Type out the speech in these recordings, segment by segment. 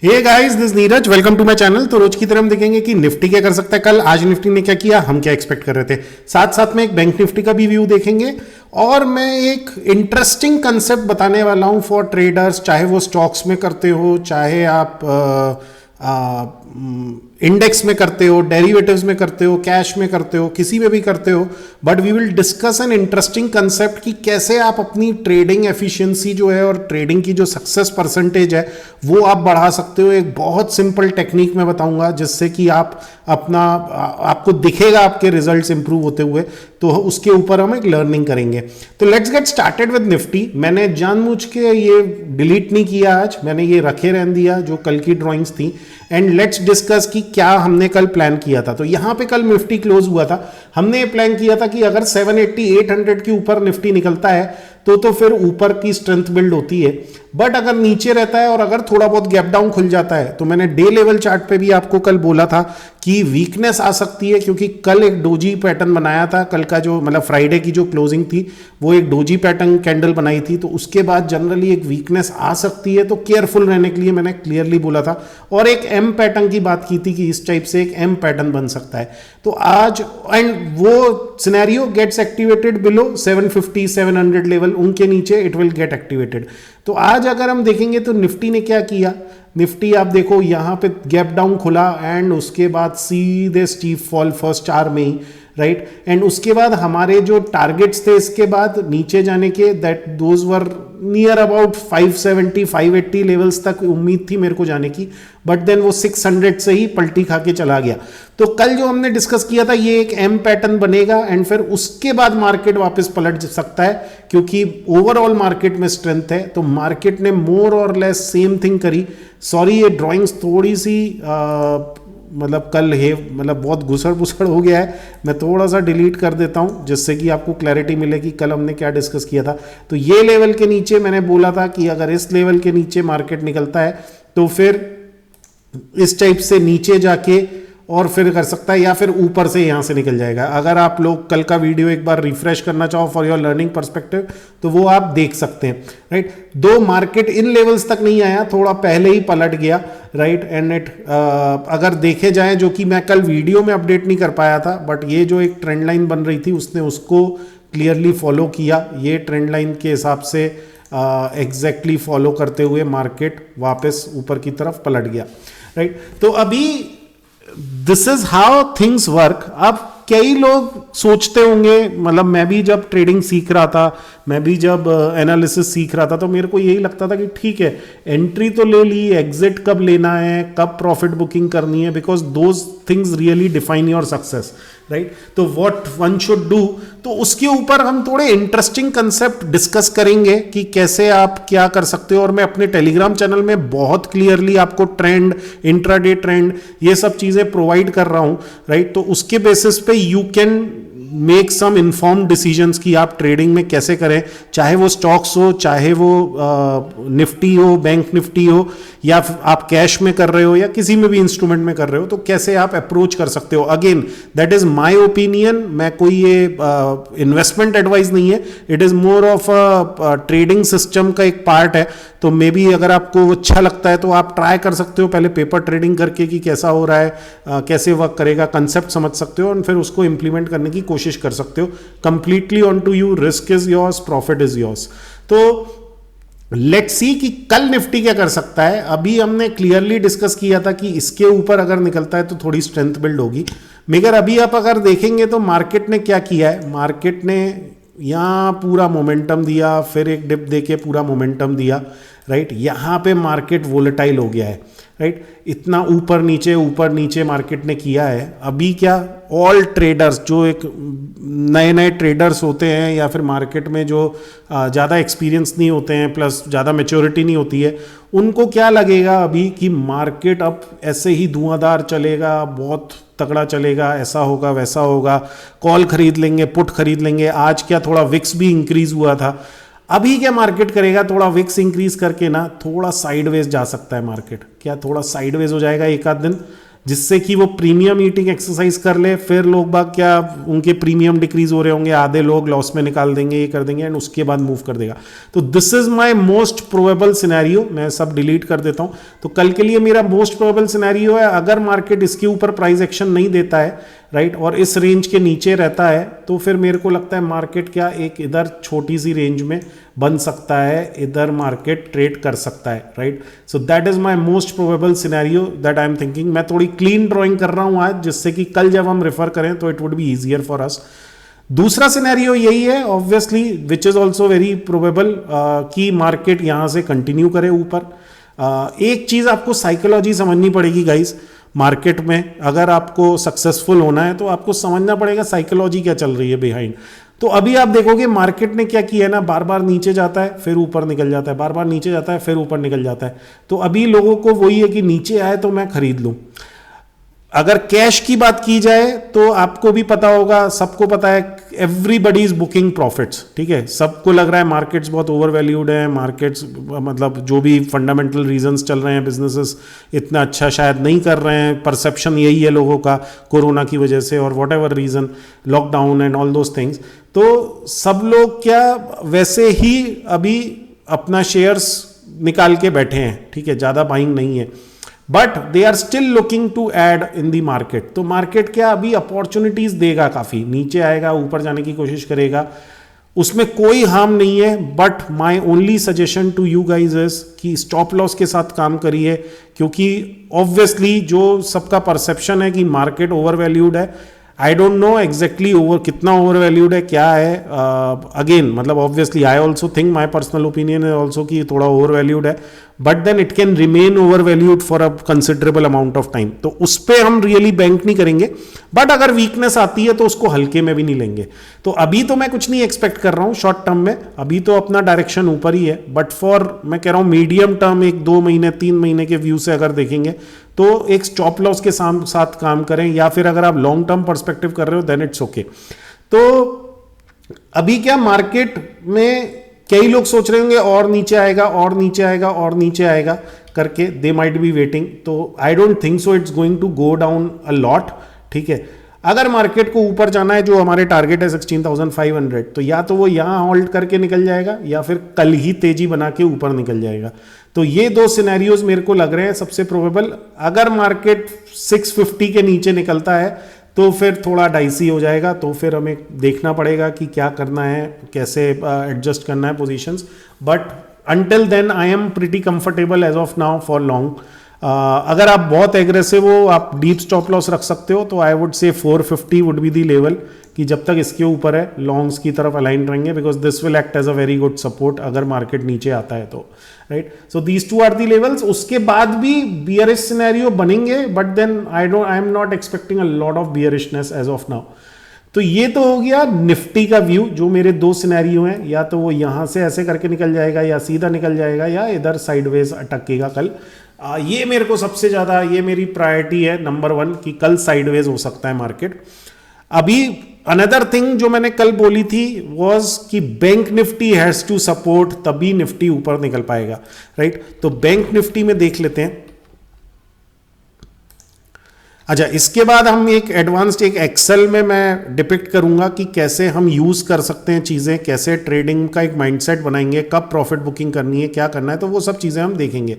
Hey guys, this Neeraj, welcome to my channel. तो रोज की तरह हम देखेंगे कि निफ्टी क्या कर सकता है कल, आज निफ्टी ने क्या किया, हम क्या एक्सपेक्ट कर रहे थे। साथ साथ में एक बैंक निफ्टी का भी व्यू देखेंगे और मैं एक इंटरेस्टिंग कंसेप्ट बताने वाला हूं फॉर ट्रेडर्स, चाहे वो स्टॉक्स में करते हो, चाहे आप इंडेक्स में करते हो, डेरिवेटिव्स में करते हो, कैश में करते हो, किसी में भी करते हो। But we will discuss an interesting concept कि कैसे आप अपनी ट्रेडिंग एफिशिएंसी जो है और ट्रेडिंग की जो सक्सेस परसेंटेज है वो आप बढ़ा सकते हो। एक बहुत सिंपल टेक्निक मैं बताऊंगा जिससे कि आप आपको दिखेगा आपके रिजल्ट्स इंप्रूव होते हुए। तो उसके ऊपर हम एक लर्निंग करेंगे। तो let's get started with Nifty. मैंने जानबूझ के ये डिलीट नहीं किया, आज मैंने ये रखे रहने दिया जो कल की ड्राइंग्स थी। एंड लेट्स डिस्कस कि क्या हमने कल प्लान किया था। तो यहां पे कल निफ्टी क्लोज हुआ था, हमने ये प्लान किया था कि अगर 780 800 के ऊपर निफ्टी निकलता है तो फिर ऊपर की स्ट्रेंथ बिल्ड होती है। बट अगर नीचे रहता है और अगर थोड़ा बहुत गैप डाउन खुल जाता है तो मैंने डे लेवल चार्ट पे भी आपको कल बोला था कि वीकनेस आ सकती है, क्योंकि कल एक डोजी पैटर्न बनाया था। कल का जो मतलब फ्राइडे की जो क्लोजिंग थी वो एक डोजी पैटर्न कैंडल बनाई थी, तो उसके बाद जनरली एक वीकनेस आ सकती है। तो केयरफुल रहने के लिए मैंने क्लियरली बोला था और एक एम पैटर्न की बात की थी कि इस टाइप से एक एम पैटर्न बन सकता है। तो आज एंड वो scenario gets activated below 750 700 level, उनके नीचे इट विल गेट एक्टिवेटेड। तो आज अगर हम देखेंगे तो निफ्टी ने क्या किया, निफ्टी आप देखो यहां पे गैप डाउन खुला एंड उसके बाद सीधे स्टीप फॉल फर्स्ट आवर में ही, राइट। एंड उसके बाद हमारे जो टारगेट्स थे इसके बाद नीचे जाने के, that those were near about 570 580 levels तक उम्मीद थी मेरे को जाने की। बट देन वो 600 से ही पलटी खा के चला गया। तो कल जो हमने डिस्कस किया था ये एक एम पैटर्न बनेगा एंड फिर उसके बाद मार्केट वापस पलट सकता है, क्योंकि ओवरऑल मार्केट में स्ट्रेंथ है। तो मार्केट ने मोर और लेस सेम थिंग करी। सॉरी ये ड्राइंग्स थोड़ी सी मतलब कल है मतलब बहुत घुसड़ पुसड़ हो गया है, मैं थोड़ा सा डिलीट कर देता हूं जिससे कि आपको क्लैरिटी मिले कि कल हमने क्या डिस्कस किया था। तो ये लेवल के नीचे मैंने बोला था कि अगर इस लेवल के नीचे मार्केट निकलता है तो फिर इस टाइप से नीचे जाके और फिर कर सकता है, या फिर ऊपर से यहां से निकल जाएगा। अगर आप लोग कल का वीडियो एक बार रिफ्रेश करना चाहो फॉर योर लर्निंग पर्सपेक्टिव तो वो आप देख सकते हैं, राइट। दो मार्केट इन लेवल्स तक नहीं आया, थोड़ा पहले ही पलट गया, राइट। एंड इट अगर देखे जाए, जो कि मैं कल वीडियो में अपडेट नहीं कर पाया था, बट ये जो एक ट्रेंड लाइन बन रही थी उसने उसको क्लियरली फॉलो किया। ये ट्रेंड लाइन के हिसाब से एग्जैक्टली फॉलो करते हुए मार्केट वापस ऊपर की तरफ पलट गया, राइट। तो अभी this is how things work. अब कई लोग सोचते होंगे, मतलब मैं भी जब ट्रेडिंग सीख रहा था, मैं भी जब एनालिसिस सीख रहा था, तो मेरे को यही लगता था कि ठीक है एंट्री तो ले ली, एग्जिट कब लेना है, कब प्रॉफिट बुकिंग करनी है, because those things really define your success, right. तो व्हाट वन शुड डू, तो उसके ऊपर हम थोड़े इंटरेस्टिंग कंसेप्ट डिस्कस करेंगे कि कैसे आप क्या कर सकते हो। और मैं अपने टेलीग्राम चैनल में बहुत क्लियरली आपको ट्रेंड, इंट्राडे ट्रेंड, ये सब चीजें प्रोवाइड कर रहा हूं, राइट। तो उसके बेसिस पे you can make some informed decisions कि आप ट्रेडिंग में कैसे करें, चाहे वो स्टॉक्स हो, चाहे वो निफ्टी हो, बैंक निफ्टी हो, या आप कैश में कर रहे हो या किसी में भी इंस्ट्रूमेंट में कर रहे हो, तो कैसे आप अप्रोच कर सकते हो। Again that is my opinion, मैं कोई ये इन्वेस्टमेंट एडवाइस नहीं है, it is more of a trading system का एक पार्ट है। तो मे बी अगर आपको अच्छा लगता है तो आप ट्राई कर सकते हो पहले पेपर ट्रेडिंग करके कि कैसा हो रहा है, कैसे वर्क करेगा, कंसेप्ट समझ सकते हो और फिर उसको इंप्लीमेंट करने की कोशिश कर सकते हो। Completely on to you, risk is yours, profit is yours. तो लेट्स सी कि कल निफ्टी क्या कर सकता है। अभी हमने क्लियरली डिस्कस किया था कि इसके ऊपर अगर निकलता है तो थोड़ी स्ट्रेंथ बिल्ड होगी, मगर अभी आप अगर देखेंगे तो मार्केट ने क्या किया है, मार्केट ने यहां पूरा मोमेंटम दिया, फिर एक डिप देके पूरा मोमेंटम दिया, राइट। यहां पे मार्केट वोलेटाइल हो गया है, राइट। इतना ऊपर नीचे मार्केट ने किया है। अभी क्या ऑल ट्रेडर्स, जो एक नए नए ट्रेडर्स होते हैं या फिर मार्केट में जो ज़्यादा एक्सपीरियंस नहीं होते हैं, प्लस ज़्यादा मैच्योरिटी नहीं होती है, उनको क्या लगेगा अभी कि मार्केट अब ऐसे ही धुआंधार चलेगा, बहुत तगड़ा चलेगा, ऐसा होगा वैसा होगा, कॉल खरीद लेंगे, पुट खरीद लेंगे। आज क्या थोड़ा विक्स भी इंक्रीज हुआ था। अभी क्या मार्केट करेगा, थोड़ा विक्स इंक्रीज करके ना थोड़ा साइडवेज जा सकता है मार्केट। क्या थोड़ा साइडवेज हो जाएगा एक आध दिन, जिससे कि वो प्रीमियम ईटिंग एक्सरसाइज कर ले, फिर लोग बाग क्या उनके प्रीमियम डिक्रीज हो रहे होंगे, आधे लोग लॉस में निकाल देंगे, ये कर देंगे एंड उसके बाद मूव कर देगा। तो this is my most probable scenario. मैं सब डिलीट कर देता हूं। तो कल के लिए मेरा मोस्ट प्रोबेबल सिनेरियो है, अगर मार्केट इसके ऊपर प्राइस एक्शन नहीं देता है राइट और इस रेंज के नीचे रहता है, तो फिर मेरे को लगता है मार्केट क्या एक इधर छोटी सी रेंज में बन सकता है, इधर मार्केट ट्रेड कर सकता है right. So that is my most probable scenario that I am thinking. मैं थोड़ी क्लीन ड्राइंग कर रहा हूं आज, जिससे कि कल जब हम रेफर करें तो it would be easier for us. दूसरा सिनेरियो यही है obviously, which is also very probable, कि मार्केट यहां से कंटिन्यू करे ऊपर। एक चीज आपको साइकोलॉजी समझनी पड़ेगी गाइस मार्केट में, अगर आपको सक्सेसफुल होना है तो आपको समझना पड़ेगा साइकोलॉजी क्या चल रही है बिहाइंड। तो अभी आप देखोगे मार्केट ने क्या किया ना, बार बार नीचे जाता है फिर ऊपर निकल जाता है, बार बार नीचे जाता है फिर ऊपर निकल जाता है। तो अभी लोगों को वही है कि नीचे आए तो मैं खरीद लूं। अगर कैश की बात की जाए तो आपको भी पता होगा, सबको पता है, एवरीबडी इज बुकिंग प्रॉफिट्स, ठीक है। सबको लग रहा है मार्केट्स बहुत ओवर वैल्यूड है, मार्केट्स मतलब जो भी फंडामेंटल रीजंस चल रहे हैं, बिजनेसेस इतना अच्छा शायद नहीं कर रहे हैं, परसेप्शन यही है लोगों का कोरोना की वजह से और whatever reason, lockdown and all those things. तो सब लोग क्या वैसे ही अभी अपना शेयर्स निकाल के बैठे हैं, ठीक है, ज़्यादा बाइंग नहीं है, but they are still looking to add in the market. तो मार्केट क्या अभी अपॉर्चुनिटीज देगा, काफी नीचे आएगा, ऊपर जाने की कोशिश करेगा, उसमें कोई हार्म नहीं है। But my only suggestion to you guys is कि स्टॉप लॉस के साथ काम करिए, क्योंकि ऑब्वियसली जो सबका परसेप्शन है कि मार्केट ओवर वैल्यूड है, I don't know exactly over कितना ओवर वैल्यूड है, क्या है। अगेन मतलब obviously I also think, my personal opinion है ऑल्सो कि थोड़ा ओवर वैल्यूड है, but then it can remain overvalued for a considerable amount of time. तो उस पर हम रियली बैंक नहीं करेंगे, बट अगर वीकनेस आती है तो उसको हल्के में भी नहीं लेंगे। तो अभी तो मैं कुछ नहीं एक्सपेक्ट कर रहा हूं शॉर्ट टर्म में, अभी तो अपना डायरेक्शन ऊपर ही है, बट फॉर मैं कह रहा हूं मीडियम टर्म, 1-2 महीने 3 महीने के व्यू से अगर देखेंगे तो एक स्टॉप लॉस के साथ काम करें, या फिर अगर आप लॉन्ग टर्म पर्सपेक्टिव कर रहे हो देन इट्स ओके। तो अभी क्या मार्केट में कई लोग सोच रहे होंगे और नीचे आएगा और नीचे आएगा और नीचे आएगा करके, दे माइट बी वेटिंग। तो I don't think so it's going to go down a lot, ठीक है। अगर मार्केट को ऊपर जाना है, जो हमारे टारगेट है 16,500, तो या तो वो यहां होल्ड करके निकल जाएगा या फिर कल ही तेजी बना के ऊपर निकल जाएगा। तो ये दो सिनेरियोज मेरे को लग रहे हैं सबसे प्रोबेबल। अगर मार्केट 650 के नीचे निकलता है तो फिर थोड़ा डाइसी हो जाएगा, तो फिर हमें देखना पड़ेगा कि क्या करना है, कैसे एडजस्ट करना है positions. But until then I am pretty comfortable as of now for long. अगर आप बहुत एग्रेसिव हो, आप डीप स्टॉप लॉस रख सकते हो, तो I would say 450 would be the level, कि जब तक इसके ऊपर है लॉन्ग्स की तरफ अलाइन रहेंगे, because this will act as a very good support अगर मार्केट नीचे आता है तो, right. So these two are the levels. उसके बाद भी बियरिश सिनेरियो बनेंगे, but then I am not expecting a lot of bearishness as of now. तो ये तो हो गया निफ्टी का व्यू, जो मेरे दो सिनेरियो हैं, या तो वो यहां से ऐसे करके निकल जाएगा या सीधा निकल जाएगा या इधर साइडवेज अटकेगा कल। ये मेरे को सबसे ज्यादा, ये मेरी प्रायोरिटी है नंबर 1 कि कल साइडवेज हो सकता है मार्केट। अभी अनदर थिंग जो मैंने कल बोली थी वाज कि bank Nifty has to support, तभी निफ्टी ऊपर निकल पाएगा, राइट। तो बैंक निफ्टी में देख लेते हैं। अच्छा, इसके बाद हम एक एडवांस्ड एक एक्सेल में मैं डिपिक्ट करूंगा कि कैसे हम यूज कर सकते हैं चीजें, कैसे ट्रेडिंग का एक माइंडसेट बनाएंगे, कब प्रॉफिट बुकिंग करनी है, क्या करना है, तो वो सब चीजें हम देखेंगे।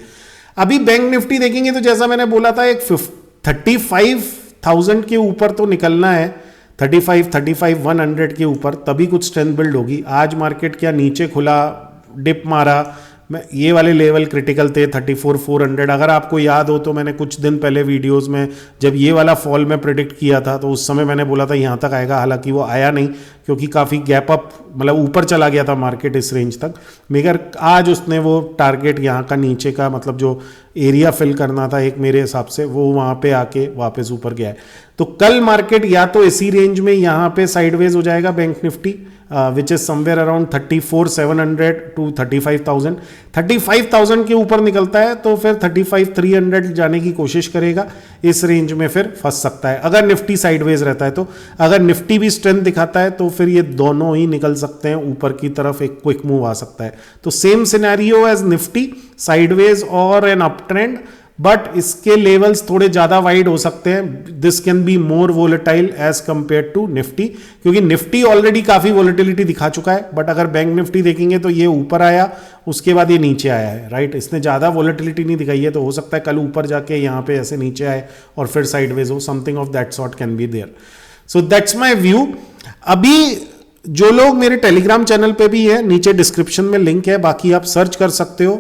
अभी बैंक निफ्टी देखेंगे तो जैसा मैंने बोला था, एक 35,000 के ऊपर तो निकलना है, 35,100 के ऊपर, तभी कुछ स्ट्रेंथ बिल्ड होगी। आज मार्केट क्या नीचे खुला, डिप मारा, मैं ये वाले लेवल क्रिटिकल थे 34,400। अगर आपको याद हो तो मैंने कुछ दिन पहले वीडियोस में जब ये वाला फॉल में प्रिडिक्ट किया था, तो उस समय मैंने बोला था यहाँ तक आएगा, हालांकि वो आया नहीं, क्योंकि काफ़ी गैप अप, मतलब ऊपर चला गया था मार्केट इस रेंज तक, मगर आज उसने वो टारगेट यहाँ का नीचे का, मतलब जो एरिया फिल करना था एक मेरे हिसाब से, वो वहाँ पे आके वापस ऊपर गया है। तो कल मार्केट या तो इसी रेंज में यहाँ पे साइडवेज हो जाएगा bank Nifty, which is somewhere around 34,700 to 35,000। 35,000 के ऊपर निकलता है तो फिर 35,300 जाने की कोशिश करेगा, इस रेंज में फिर फंस सकता है अगर निफ्टी साइडवेज रहता है। तो अगर निफ्टी भी स्ट्रेंथ दिखाता है तो फिर ये दोनों ही निकल सकते हैं ऊपर की तरफ, एक क्विक मूव आ सकता है। तो same scenario as Nifty, sideways और एन अप ट्रेंड, बट इसके लेवल्स थोड़े ज्यादा वाइड हो सकते हैं. This can be more volatile as compare to Nifty, क्योंकि निफ्टी ऑलरेडी काफी वोलेटिलिटी दिखा चुका है. बट अगर बैंक निफ्टी देखेंगे तो ये ऊपर आया, उसके बाद ये नीचे आया है, राइट. इसने ज्यादा वोलेटिलिटी नहीं दिखाई है, तो हो सकता है कल ऊपर जाके यहाँ पे ऐसे नीचे आए और फिर साइडवेज हो. Something of that sort can be there. So that's my view. अभी जो लोग मेरे टेलीग्राम चैनल पे भी है, नीचे डिस्क्रिप्शन में लिंक है, बाकी आप सर्च कर सकते हो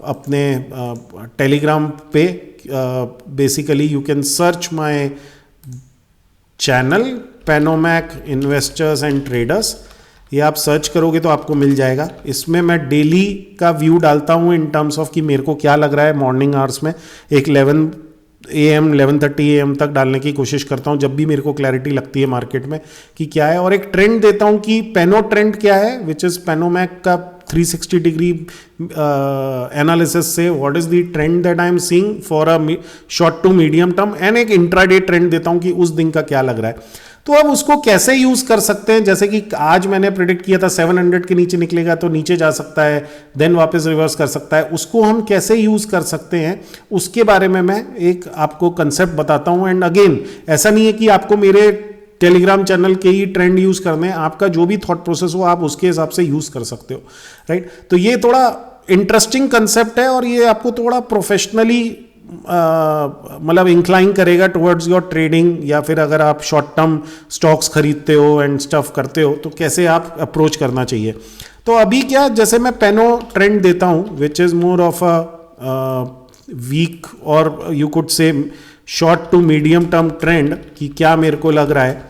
अपने टेलीग्राम पे. Basically you can search my channel Panomac investors and traders. ये आप सर्च करोगे तो आपको मिल जाएगा. इसमें मैं डेली का व्यू डालता हूँ इन टर्म्स ऑफ कि मेरे को क्या लग रहा है मॉर्निंग आवर्स में. एक 11:30 AM तक डालने की कोशिश करता हूं जब भी मेरे को क्लैरिटी लगती है मार्केट में कि क्या है, और एक ट्रेंड देता हूं कि पेनो ट्रेंड क्या है, विच इज पेनोमैक का 360 डिग्री एनालिसिस से what is the trend that I am seeing for a short to medium term, and एक इंट्राडे ट्रेंड देता हूं कि उस दिन का क्या लग रहा है. तो अब उसको कैसे यूज कर सकते हैं, जैसे कि आज मैंने प्रिडिक्ट किया था 700 के नीचे निकलेगा तो नीचे जा सकता है, देन वापस रिवर्स कर सकता है. उसको हम कैसे यूज कर सकते हैं उसके बारे में मैं एक आपको कंसेप्ट बताता हूं. एंड अगेन ऐसा नहीं है कि आपको मेरे टेलीग्राम चैनल के ही ट्रेंड यूज करने हैं, आपका जो भी थॉट प्रोसेस हो आप उसके हिसाब से यूज कर सकते हो, राइट. तो ये थोड़ा इंटरेस्टिंग कंसेप्ट है और ये आपको थोड़ा प्रोफेशनली मतलब इंक्लाइन करेगा टुवर्ड्स योर ट्रेडिंग, या फिर अगर आप शॉर्ट टर्म स्टॉक्स खरीदते हो एंड स्टफ करते हो तो कैसे आप अप्रोच करना चाहिए. तो अभी क्या, जैसे मैं पेनो ट्रेंड देता हूं which is more of a week or you could say short to medium term trend कि क्या मेरे को लग रहा है,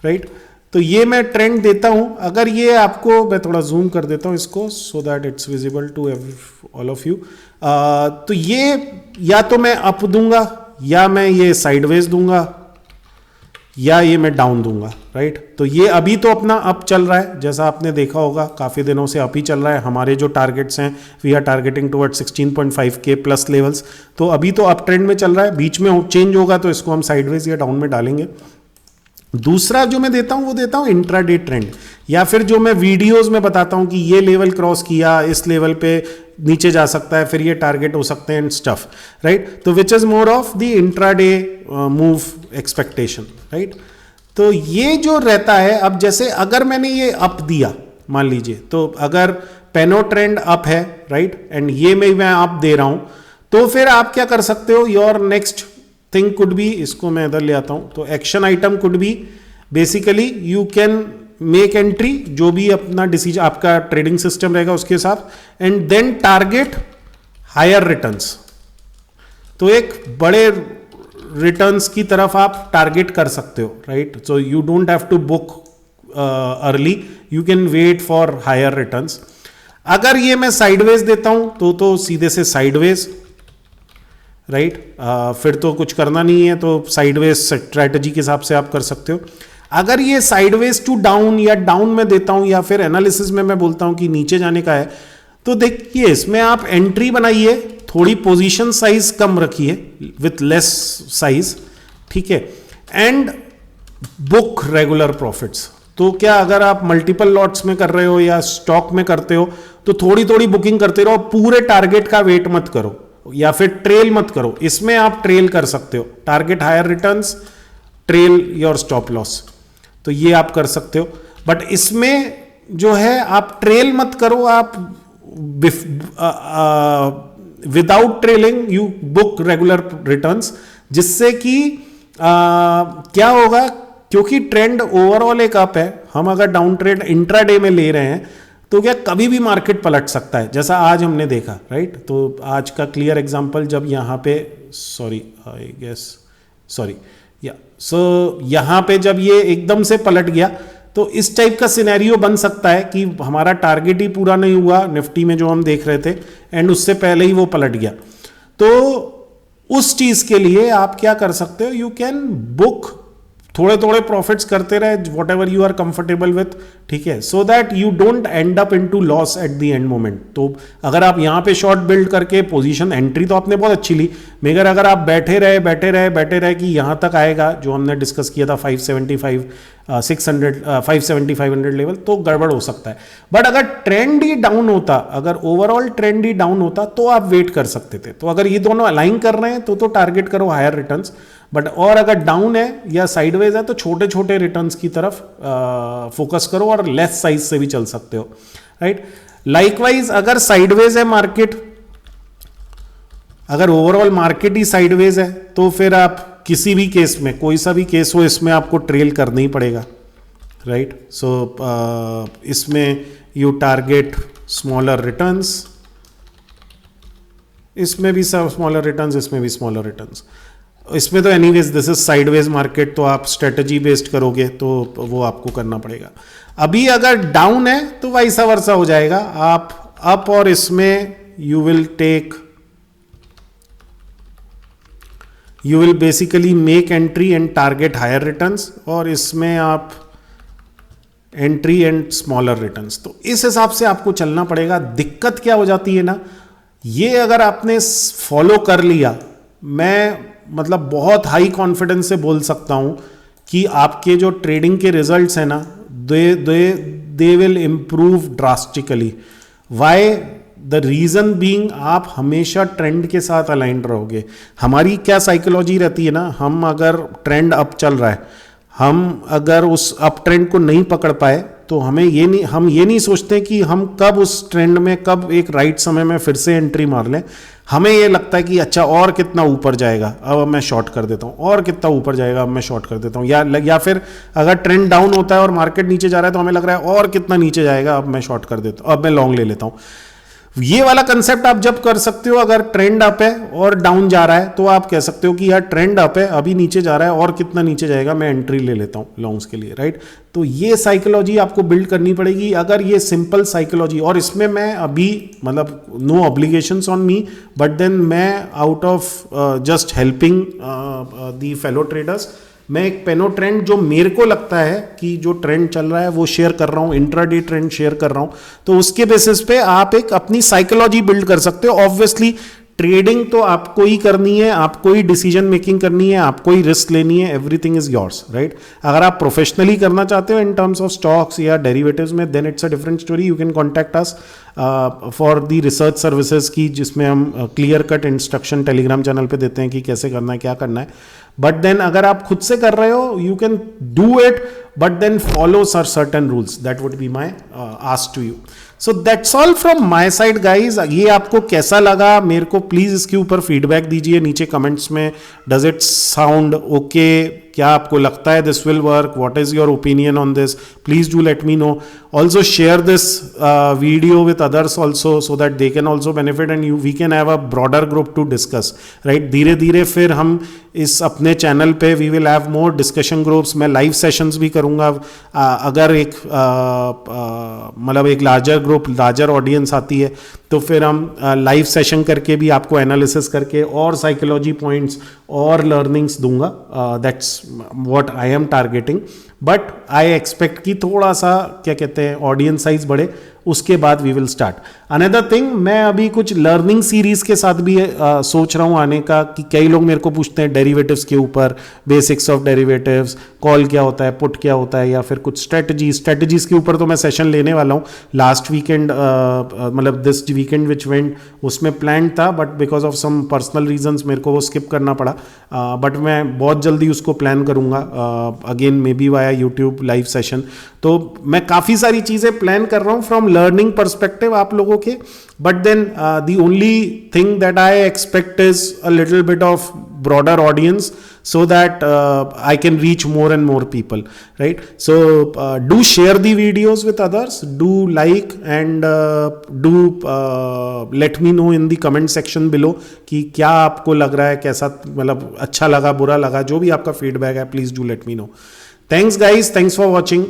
राइट. तो ये मैं ट्रेंड देता हूं. अगर ये आपको, मैं थोड़ा जूम कर देता हूं इसको so that it's visible to all of you. तो ये या तो मैं अप दूंगा, या मैं ये साइडवेज दूंगा, या ये मैं डाउन दूंगा, राइट. तो ये अभी तो अपना अप चल रहा है, जैसा आपने देखा होगा काफी दिनों से अप ही चल रहा है. हमारे जो टारगेट्स हैं we are targeting toward 16.5K plus levels. तो अभी तो अप ट्रेंड में चल रहा है, बीच में चेंज होगा तो इसको हम साइडवेज या डाउन में डालेंगे. दूसरा जो मैं देता हूं वो देता हूं इंट्राडे ट्रेंड, या फिर जो मैं वीडियोस में बताता हूं कि ये लेवल क्रॉस किया, इस लेवल पे नीचे जा सकता है, फिर ये टारगेट हो सकते हैं एंड स्टफ, राइट. तो which is more of the intraday move expectation, right. तो ये जो रहता है, अब जैसे अगर मैंने ये अप दिया मान लीजिए, तो अगर पेनो ट्रेंड अप है, राइट, एंड ये मैं अप दे रहा हूं, तो फिर आप क्या कर सकते हो, your next thing could be, इसको मैं इधर ले आता हूं, तो action item could be basically you can make entry, जो भी अपना डिसीजन आपका ट्रेडिंग सिस्टम रहेगा उसके हिसाब, and then target higher returns. तो एक बड़े रिटर्न्स की तरफ आप टारगेट कर सकते हो, right. So you don't have to book early, you can wait for higher returns. अगर ये मैं साइडवेज देता हूं तो सीधे से साइडवेज, राइट. फिर तो कुछ करना नहीं है, तो साइडवेज स्ट्रैटेजी के हिसाब से आप कर सकते हो. अगर ये साइडवेज टू डाउन या डाउन में देता हूं, या फिर एनालिसिस में मैं बोलता हूं कि नीचे जाने का है, तो देखिए इसमें आप एंट्री बनाइए, थोड़ी पोजीशन साइज कम रखिए विथ लेस साइज, ठीक है, एंड बुक रेगुलर प्रॉफिट्स. तो क्या अगर आप मल्टीपल लॉट्स में कर रहे हो या स्टॉक में करते हो तो थोड़ी थोड़ी बुकिंग करते रहो, पूरे टारगेट का वेट मत करो या फिर ट्रेल मत करो. इसमें आप ट्रेल कर सकते हो, target higher returns, trail your stop loss, तो ये आप कर सकते हो. बट इसमें जो है आप ट्रेल मत करो, आप without trailing you book regular returns, जिससे कि क्या होगा, क्योंकि ट्रेंड ओवरऑल एक अप है, हम अगर डाउन ट्रेड इंट्राडे में ले रहे हैं तो क्या कभी भी मार्केट पलट सकता है, जैसा आज हमने देखा, राइट. तो आज का क्लियर एग्जांपल, जब यहाँ पे यहाँ पे जब ये एकदम से पलट गया, तो इस टाइप का सिनेरियो बन सकता है कि हमारा टारगेट ही पूरा नहीं हुआ निफ्टी में जो हम देख रहे थे, एंड उससे पहले ही वो पलट गया. तो उस चीज के लिए आप क्या कर सकते हो, यू कैन बुक थोड़े थोड़े प्रॉफिट्स करते रहे, whatever you are comfortable with, ठीक है, so that you don't end up into loss at the end moment. तो अगर आप यहाँ पे शॉर्ट बिल्ड करके पोजीशन, एंट्री तो आपने बहुत अच्छी ली, मगर अगर आप बैठे रहे कि यहाँ तक आएगा जो हमने डिस्कस किया था 575 600 570-500 लेवल, तो गड़बड़ हो सकता है। बट अगर ट्रेंड ही डाउन होता, अगर ओवरऑल ट्रेंड ही डाउन होता तो आप वेट कर सकते थे। तो अगर ये दोनों अलाइन कर रहे हैं तो टारगेट करो हायर रिटर्न्स, बट और अगर डाउन है या साइडवेज है तो छोटे छोटे रिटर्न्स की तरफ फोकस करो और लेस साइज से भी चल सकते हो, राइट। लाइकवाइज अगर साइडवेज है मार्केट, अगर ओवरऑल मार्केट ही साइडवेज है तो फिर आप किसी भी केस में, कोई सा भी केस हो, इसमें आपको ट्रेल करना ही पड़ेगा, राइट। सो इसमें यू टारगेट स्मॉलर रिटर्न्स, इसमें भी स्मॉलर रिटर्न्स, इसमें भी स्मॉलर रिटर्न्स। इसमें तो anyways this is sideways market, तो आप स्ट्रेटजी बेस्ड करोगे तो वो आपको करना पड़ेगा। अभी अगर डाउन है तो वैसा वर्सा हो जाएगा, आप अप और इसमें you will basically make entry and target higher returns, और इसमें आप एंट्री एंड स्मॉलर रिटर्न्स। तो इस हिसाब से आपको चलना पड़ेगा। दिक्कत क्या हो जाती है ना, ये अगर आपने फॉलो कर लिया, मैं मतलब बहुत हाई कॉन्फिडेंस से बोल सकता हूं कि आपके जो ट्रेडिंग के रिजल्ट्स हैं ना, they will improve drastically. Why? The reason being आप हमेशा ट्रेंड के साथ अलाइंड रहोगे। हमारी क्या साइकोलॉजी रहती है ना, हम अगर ट्रेंड अप चल रहा है, हम अगर उस अप ट्रेंड को नहीं पकड़ पाए तो हम ये नहीं सोचते कि हम कब उस ट्रेंड में, कब एक राइट समय में फिर से एंट्री मार लें। हमें ये लगता है कि अच्छा और कितना ऊपर जाएगा, अब मैं शॉर्ट कर देता हूँ, और कितना ऊपर जाएगा, अब मैं शॉर्ट कर देता हूँ। या फिर अगर ट्रेंड डाउन होता है और मार्केट नीचे जा रहा है तो हमें लग रहा है और कितना नीचे जाएगा, अब मैं शॉर्ट कर देता हूँ, अब मैं लॉन्ग ले लेता हूँ। ये वाला कंसेप्ट आप जब कर सकते हो, अगर ट्रेंड अप है और डाउन जा रहा है तो आप कह सकते हो कि यार ट्रेंड अप है, अभी नीचे जा रहा है, और कितना नीचे जाएगा, मैं एंट्री ले लेता हूं लॉन्ग्स के लिए, राइट। तो ये साइकोलॉजी आपको बिल्ड करनी पड़ेगी। अगर ये सिंपल साइकोलॉजी, और इसमें मैं अभी मतलब no obligations on me, but then मैं out of just helping the fellow traders, मैं एक पेनो ट्रेंड जो मेरे को लगता है कि जो ट्रेंड चल रहा है वो शेयर कर रहा हूँ, इंट्राडे ट्रेंड शेयर कर रहा हूँ। तो उसके बेसिस पे आप एक अपनी साइकोलॉजी बिल्ड कर सकते हो। ऑब्वियसली ट्रेडिंग तो आपको ही करनी है, आपको ही डिसीजन मेकिंग करनी है, आपको ही रिस्क लेनी है, एवरीथिंग इज योर्स, राइट। अगर आप प्रोफेशनली करना चाहते हो इन टर्म्स ऑफ स्टॉक्स या डेरिवेटिव्स में, then it's a different story. You can contact us for the research services की, जिसमें हम clear cut instruction Telegram channel पे देते हैं कि कैसे करना है, क्या करना है। बट देन अगर आप खुद से कर रहे हो, you can do it, but then follow certain rules. That would be my ask to you. So that's all from my side guys. ये आपको कैसा लगा मेरे को प्लीज इसके ऊपर फीडबैक दीजिए नीचे कमेंट्स में। Does it sound okay? क्या आपको लगता है this will work? What is your opinion on this? Please do let me know. Also share this video with others also, so that they can also benefit and we can have a broader group to discuss, right? धीरे धीरे फिर हम इस अपने channel पे we will have more discussion groups. मैं live sessions भी करूँगा. अगर एक मतलब एक लार्जर ग्रुप, लार्जर ऑडियंस आती है तो फिर हम लाइव सेशन करके भी आपको एनालिसिस करके और साइकोलॉजी पॉइंट्स और लर्निंग्स दूंगा. That's what I am targeting. But I expect कि थोड़ा सा क्या कहते हैं ऑडियंस साइज बढ़े, उसके बाद we will start. Another thing, मैं अभी कुछ लर्निंग सीरीज के साथ भी सोच रहा हूँ आने का. कि कई लोग मेरे को पूछते हैं डेरिवेटिव्स के ऊपर, बेसिक्स ऑफ डेरिवेटिव्स, कॉल क्या होता है, पुट क्या होता है, या फिर कुछ स्ट्रेटजीज के ऊपर. तो मैं सेशन लेने वाला हूँ. लास्ट वीकेंड मतलब दिस वीकेंड विच वेंट, उसमें प्लान था, but because of some personal reasons मेरे को वो स्किप करना पड़ा. बट मैं बहुत जल्दी उसको प्लान करूँगा again, may be via YouTube live session. तो मैं काफ़ी सारी चीज़ें प्लान कर रहा हूँ फ्रॉम लर्निंग परस्पेक्टिव आप लोगों के. But then the only thing that I expect is a little bit of broader audience, so that I can reach more and more people, right? So do share the videos with others, do like and do let me know in the comment section below कि क्या आपको लग रहा है, कैसा मतलब अच्छा लगा, बुरा लगा, जो भी आपका फीडबैक है, please do let me know. Thanks guys, thanks for watching.